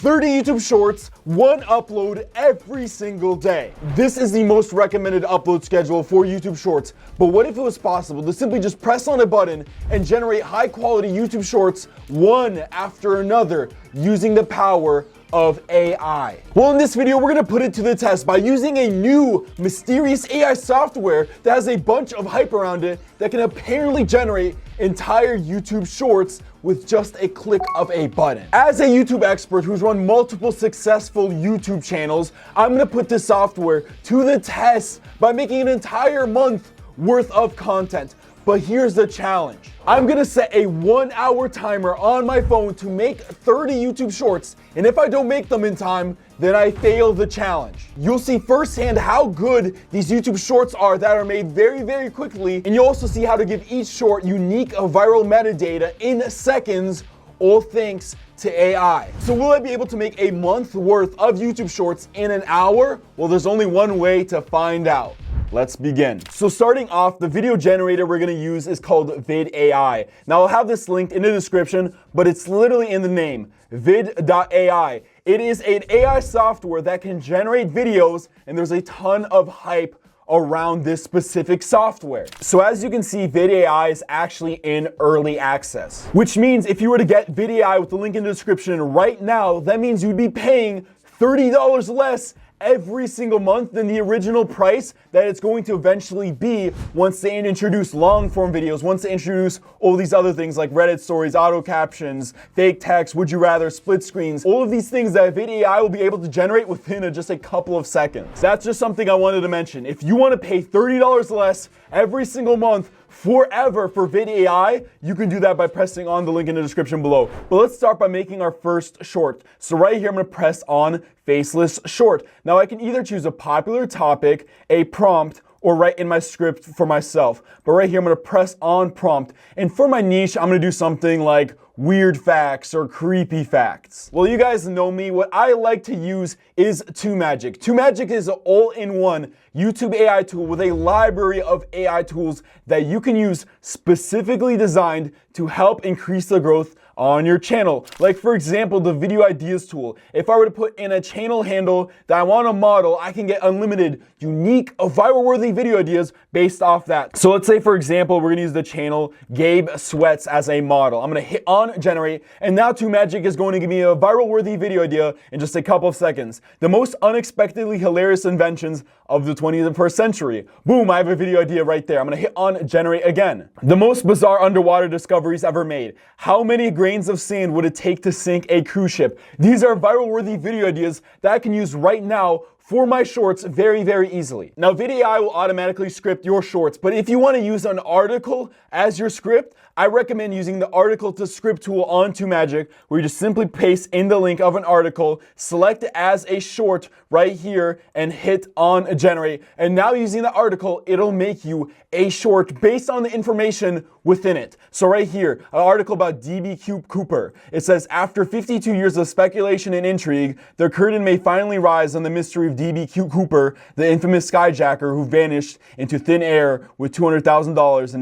30 YouTube Shorts, one upload every single day. This is the most recommended upload schedule for YouTube Shorts, but what if it was possible to simply just press on a button and generate high quality YouTube Shorts one after another using the power of AI? Well, in this video, we're gonna put it to the test by using a new mysterious AI software that has a bunch of hype around it that can apparently generate entire YouTube Shorts with just a click of a button. As a YouTube expert who's run multiple successful YouTube channels, I'm gonna put this software to the test by making an entire month worth of content. But here's the challenge. I'm gonna set a 1-hour timer on my phone to make 30 YouTube Shorts, and if I don't make them in time, then I fail the challenge. You'll see firsthand how good these YouTube Shorts are that are made very, very quickly, and you'll also see how to give each short unique viral metadata in seconds, all thanks to AI. So will I be able to make a month worth of YouTube Shorts in an hour? Well, there's only one way to find out. Let's begin. So starting off, the video generator we're gonna use is called Vid-AI. Now I'll have this linked in the description, but it's literally in the name, Vid-AI. It is an AI software that can generate videos, and there's a ton of hype around this specific software. So as you can see, Vid-AI is actually in early access, which means if you were to get Vid-AI with the link in the description right now, that means you'd be paying $30 less every single month than the original price that it's going to eventually be once they introduce long form videos, once they introduce all these other things like Reddit stories, auto captions, fake text, would you rather, split screens, all of these things that Vid-AI will be able to generate within just a couple of seconds. That's just something I wanted to mention. If you want to pay $30 less every single month forever for Vid-AI, you can do that by pressing on the link in the description below. But let's start by making our first short. So right here, I'm gonna press on faceless short. Now I can either choose a popular topic, a prompt, or write in my script for myself. But right here, I'm gonna press on prompt. And for my niche, I'm gonna do something like weird facts or creepy facts. Well, you guys know me. What I like to use is TubeMagic. TubeMagic is an all-in-one YouTube AI tool with a library of AI tools that you can use specifically designed to help increase the growth on your channel. Like for example, the video ideas tool. If I were to put in a channel handle that I want to model, I can get unlimited, unique, viral-worthy video ideas based off that. So let's say for example, we're gonna use the channel Gabe Sweats as a model. I'm gonna hit on generate, and now TubeMagic is going to give me a viral-worthy video idea in just a couple of seconds. The most unexpectedly hilarious inventions of the 21st century. Boom, I have a video idea right there. I'm gonna hit on generate again. The most bizarre underwater discoveries ever made. How many grains of sand would it take to sink a cruise ship? These are viral-worthy video ideas that I can use right now for my shorts very, very easily. Now, Vid-AI will automatically script your shorts, but if you want to use an article as your script, I recommend using the article to script tool on TubeMagic, where you just simply paste in the link of an article, select it as a short right here, and hit on generate. And now using the article, it'll make you a short based on the information within it. So right here, an article about DB Cooper. It says, after 52 years of speculation and intrigue, the curtain may finally rise on the mystery of DB Cooper, the infamous skyjacker who vanished into thin air with $200,000 in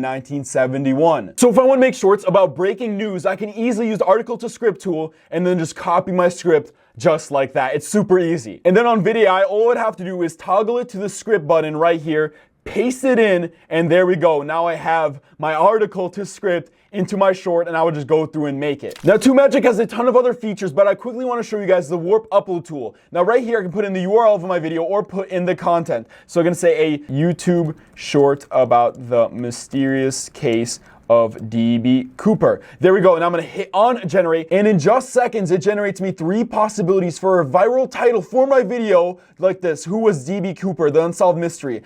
1971. So if I want to make shorts about breaking news, I can easily use the article to script tool and then just copy my script just like that. It's super easy. And then on Vid-AI, all I'd have to do is toggle it to the script button right here, paste it in, and there we go. Now I have my article to script into my short, and I would just go through and make it. Now, TubeMagic has a ton of other features, but I quickly want to show you guys the warp upload tool. Now, right here, I can put in the URL of my video or put in the content. So I'm going to say a YouTube short about the mysterious case of DB Cooper. There we go, and I'm gonna hit on generate, and in just seconds, it generates me 3 possibilities for a viral title for my video like this: who was DB Cooper, the unsolved mystery,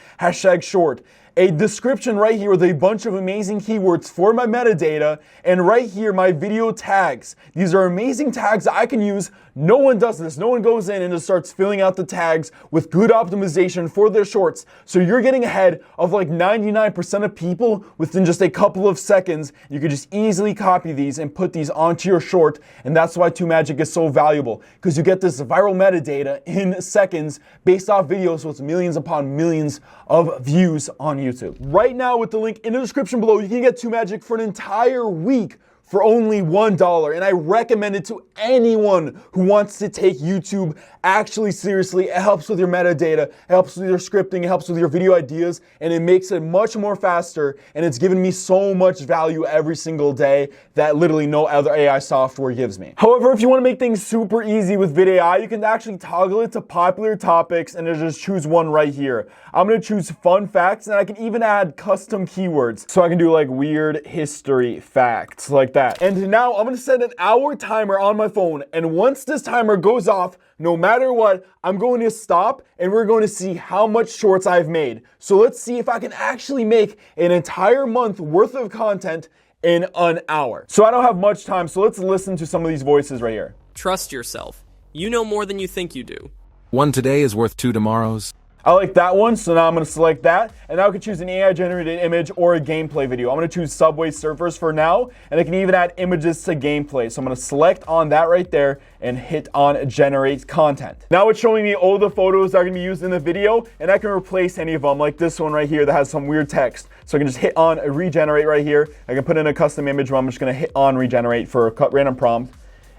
#short. A description right here with a bunch of amazing keywords for my metadata, and right here, my video tags. These are amazing tags that I can use. No one does this. No one goes in and just starts filling out the tags with good optimization for their shorts. So you're getting ahead of like 99% of people within just a couple of seconds. You could just easily copy these and put these onto your short, and that's why TubeMagic is so valuable, because you get this viral metadata in seconds based off videos with millions upon millions of views on YouTube. Right now, with the link in the description below, you can get TubeMagic for an entire week for only $1, and I recommend it to anyone who wants to take YouTube actually seriously. It helps with your metadata, it helps with your scripting, it helps with your video ideas, and it makes it much more faster, and it's given me so much value every single day that literally no other AI software gives me. However, if you want to make things super easy with Vid-AI, you can actually toggle it to popular topics and just choose one right here. I'm going to choose fun facts, and I can even add custom keywords. So I can do like weird history facts like that. And now I'm going to set an hour timer on my phone, and once this timer goes off, no matter what, I'm going to stop and we're going to see how much shorts I've made. So let's see if I can actually make an entire month worth of content in an hour. So I don't have much time, so let's listen to some of these voices right here. Trust yourself. You know more than you think you do. One today is worth two tomorrows. I like that one, so now I'm going to select that, and now I can choose an AI-generated image or a gameplay video. I'm going to choose Subway Surfers for now, and I can even add images to gameplay. So I'm going to select on that right there and hit on Generate Content. Now it's showing me all the photos that are going to be used in the video, and I can replace any of them, like this one right here that has some weird text. So I can just hit on Regenerate right here. I can put in a custom image where I'm just going to hit on Regenerate for a random prompt.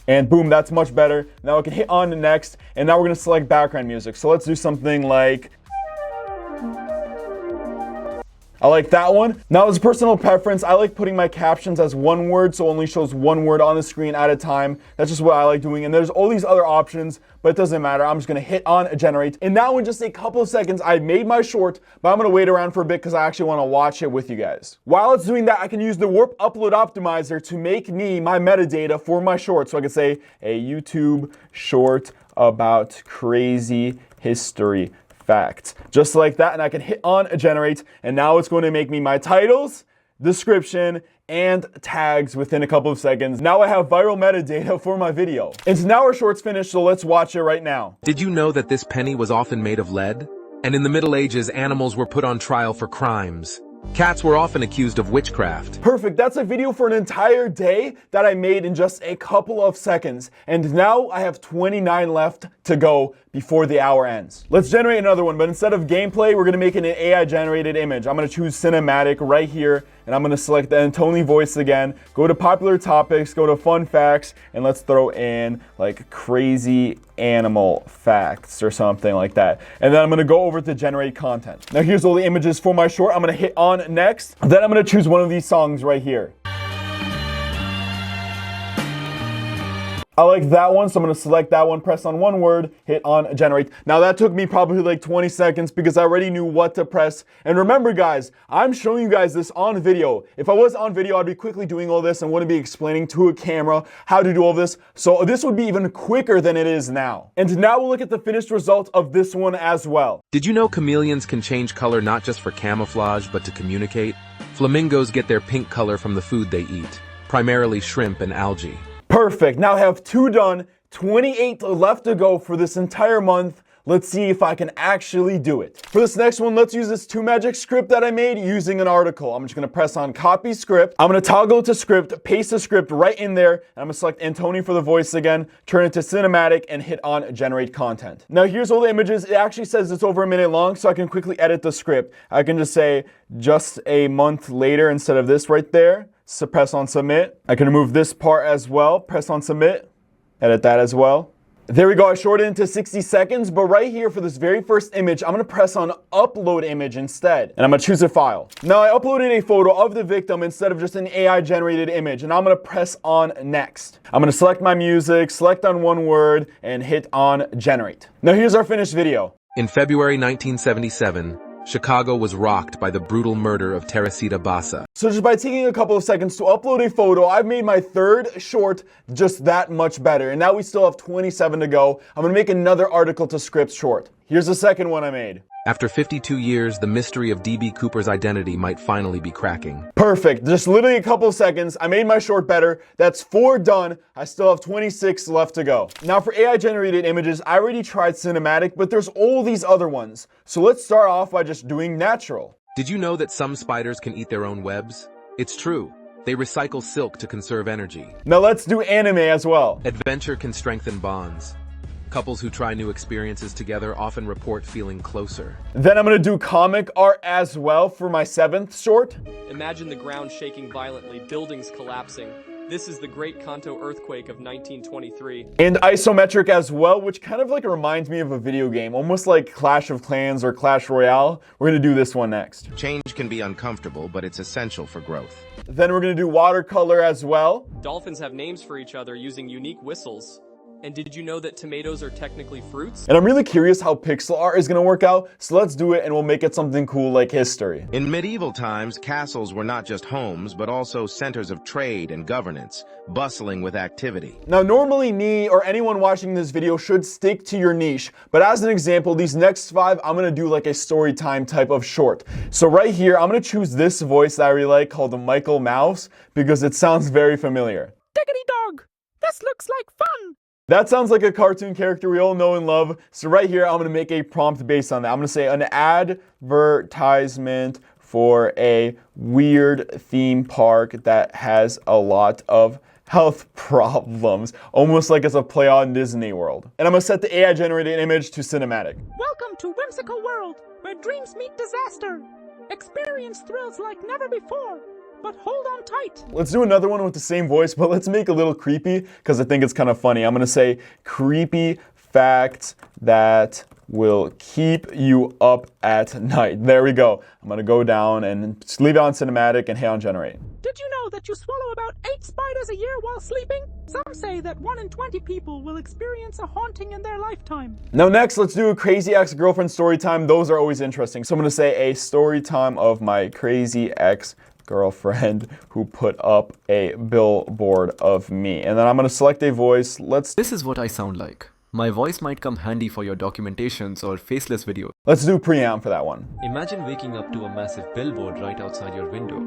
And boom, that's much better. Now I can hit on to next, and now we're gonna select background music. So let's do something like, I like that one. Now as a personal preference, I like putting my captions as one word, so it only shows one word on the screen at a time. That's just what I like doing. And there's all these other options, but it doesn't matter. I'm just gonna hit on Generate. And now in just a couple of seconds, I made my short, but I'm gonna wait around for a bit because I actually wanna watch it with you guys. While it's doing that, I can use the Warp Upload Optimizer to make me my metadata for my short. So I can say a YouTube short about crazy history facts, just like that, and I can hit on Generate, and now it's going to make me my titles, description, and tags within a couple of seconds. Now I have viral metadata for my video. And so now our short's finished, so let's watch it right now. Did you know that this penny was often made of lead? And in the Middle Ages, animals were put on trial for crimes. Cats were often accused of witchcraft. Perfect, that's a video for an entire day that I made in just a couple of seconds. And now I have 29 left to go before the hour ends. Let's generate another one, but instead of gameplay, we're gonna make it an AI generated image. I'm gonna choose cinematic right here, and I'm gonna select the Antoni voice again, go to popular topics, go to fun facts, and let's throw in like crazy animal facts or something like that. And then I'm gonna go over to generate content. Now here's all the images for my short. I'm gonna hit on next. Then I'm gonna choose one of these songs right here. I like that one, so I'm gonna select that one, press on one word, hit on Generate. Now that took me probably like 20 seconds because I already knew what to press. And remember guys, I'm showing you guys this on video. If I was on video, I'd be quickly doing all this and wouldn't be explaining to a camera how to do all this. So this would be even quicker than it is now. And now we'll look at the finished result of this one as well. Did you know chameleons can change color not just for camouflage, but to communicate? Flamingos get their pink color from the food they eat, primarily shrimp and algae. Perfect. Now I have 2 done, 28 left to go for this entire month. Let's see if I can actually do it. For this next one, let's use this TubeMagic script that I made using an article. I'm just gonna press on copy script. I'm gonna toggle to script, paste the script right in there, and I'm gonna select Antoni for the voice again, turn it to cinematic, and hit on generate content. Now here's all the images. It actually says it's over a minute long, so I can quickly edit the script. I can just say just a month later instead of this right there. So press on submit. I can remove this part as well. Press on submit. Edit that as well. There we go. I shortened it to 60 seconds, but right here for this very first image, I'm gonna press on upload image instead. And I'm gonna choose a file. Now I uploaded a photo of the victim instead of just an AI generated image. And I'm gonna press on next. I'm gonna select my music, select on one word, and hit on generate. Now here's our finished video. In February 1977, Chicago was rocked by the brutal murder of Teresita Basa. So just by taking a couple of seconds to upload a photo, I've made my third short just that much better. And now we still have 27 to go. I'm gonna make another article to script short. Here's the second one I made. After 52 years, the mystery of DB Cooper's identity might finally be cracking. Perfect. Just literally a couple of seconds. I made my short better. That's 4 done. I still have 26 left to go. Now for AI generated images, I already tried cinematic, but there's all these other ones. So let's start off by just doing natural. Did you know that some spiders can eat their own webs? It's true. They recycle silk to conserve energy. Now let's do anime as well. Adventure can strengthen bonds. Couples who try new experiences together often report feeling closer. Then I'm gonna do comic art as well for my 7th short. Imagine the ground shaking violently, buildings collapsing. This is the Great Kanto earthquake of 1923. And isometric as well, which kind of like reminds me of a video game, almost like Clash of Clans or Clash Royale. We're gonna do this one next. Change can be uncomfortable, but it's essential for growth. Then we're gonna do watercolor as well. Dolphins have names for each other using unique whistles. And did you know that tomatoes are technically fruits? And I'm really curious how pixel art is gonna work out, so let's do it and we'll make it something cool like history. In medieval times, castles were not just homes, but also centers of trade and governance, bustling with activity. Now, normally me or anyone watching this video should stick to your niche, but as an example, these next 5, I'm gonna do like a story time type of short. So right here, I'm gonna choose this voice that I really like called the Michael Mouse because it sounds very familiar. Diggity dog! This looks like fun! That sounds like a cartoon character we all know and love. So right here, I'm gonna make a prompt based on that. I'm gonna say an advertisement for a weird theme park that has a lot of health problems. Almost like it's a play on Disney World. And I'm gonna set the AI generated image to cinematic. Welcome to Whimsical World, where dreams meet disaster. Experience thrills like never before. But hold on tight. Let's do another one with the same voice, but let's make it a little creepy because I think it's kind of funny. I'm gonna say creepy facts that will keep you up at night. There we go. I'm gonna go down and just leave it on cinematic and hit on generate. Did you know that you swallow about 8 spiders a year while sleeping? Some say that 1 in 20 people will experience a haunting in their lifetime. Now next, let's do a crazy ex-girlfriend story time. Those are always interesting. So I'm gonna say a story time of my crazy ex-girlfriend who put up a billboard of me. And then I'm gonna select a voice. This is what I sound like. My voice might come handy for your documentations or faceless videos. Let's do preamp for that one. Imagine waking up to a massive billboard right outside your window.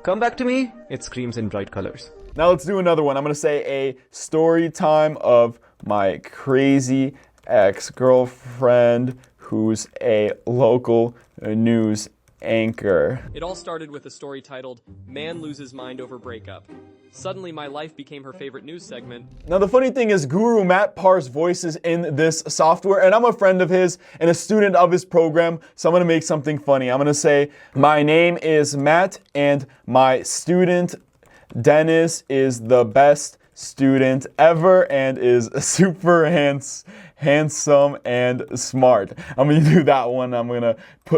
Come back to me, it screams in bright colors. Now let's do another one. I'm gonna say a story time of my crazy ex-girlfriend who's a local news anchor. It all started with a story titled, Man Loses Mind Over Breakup. Suddenly, my life became her favorite news segment. Now the funny thing is Guru Matt Parr's voice is in this software and I'm a friend of his and a student of his program, so I'm gonna make something funny. I'm gonna say, my name is Matt and my student Dennis is the best student ever and is super handsome and smart. I'm gonna do that one. I'm gonna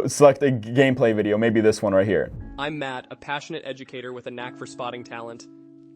select a gameplay video, maybe this one right here. I'm Matt, a passionate educator with a knack for spotting talent.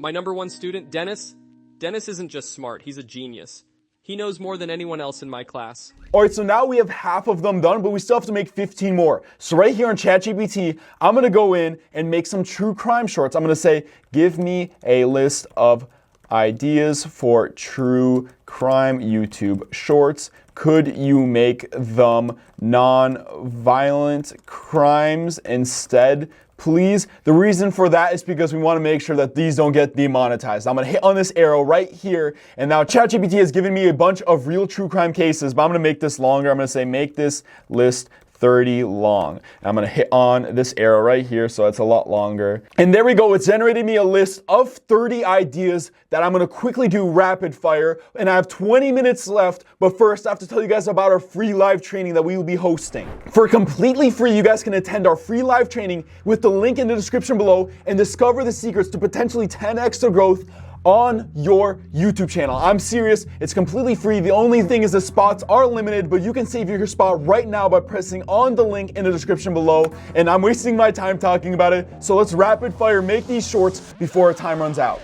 My number 1 student, Dennis. Dennis isn't just smart, he's a genius. He knows more than anyone else in my class. Alright, so now we have half of them done, but we still have to make 15 more. So right here on ChatGPT, I'm gonna go in and make some true crime shorts. I'm gonna say, give me a list of ideas for true crime YouTube shorts. Could you make them non-violent crimes instead, please? The reason for that is because we want to make sure that these don't get demonetized. I'm going to hit on this arrow right here, and now ChatGPT has given me a bunch of real true crime cases, but I'm going to make this longer. I'm going to say make this list 30 long. I'm gonna hit on this arrow right here so it's a lot longer. And there we go, it's generated me a list of 30 ideas that I'm gonna quickly do rapid fire. And I have 20 minutes left, but first I have to tell you guys about our free live training that we will be hosting. For completely free, you guys can attend our free live training with the link in the description below and discover the secrets to potentially 10x the growth on your YouTube channel. I'm serious, it's completely free. The only thing is the spots are limited, but you can save your spot right now by pressing on the link in the description below. And I'm wasting my time talking about it, so let's rapid fire make these shorts before our time runs out.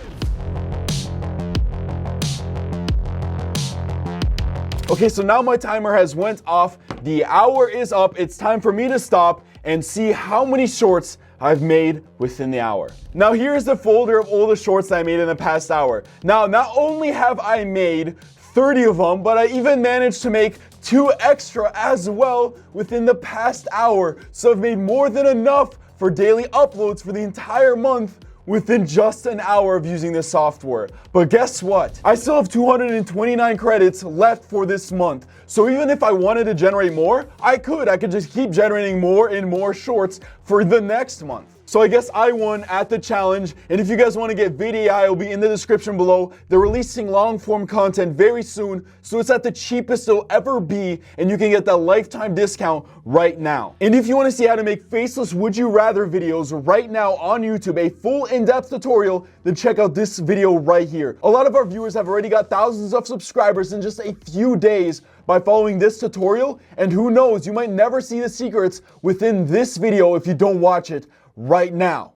Okay, so now my timer has went off. The hour is up. It's time for me to stop and see how many shorts I've made within the hour. Now here's the folder of all the shorts that I made in the past hour. Now, not only have I made 30 of them, but I even managed to make 2 extra as well within the past hour. So I've made more than enough for daily uploads for the entire month within just an hour of using this software. But guess what? I still have 229 credits left for this month. So even if I wanted to generate more, I could just keep generating more and more shorts for the next month. So I guess I won at the challenge, and if you guys want to get Vid-AI, it'll be in the description below. They're releasing long form content very soon, so it's at the cheapest it'll ever be, and you can get that lifetime discount right now. And if you want to see how to make faceless would you rather videos right now on YouTube, a full in-depth tutorial, then check out this video right here. A lot of our viewers have already got thousands of subscribers in just a few days by following this tutorial, and who knows, you might never see the secrets within this video if you don't watch it right now.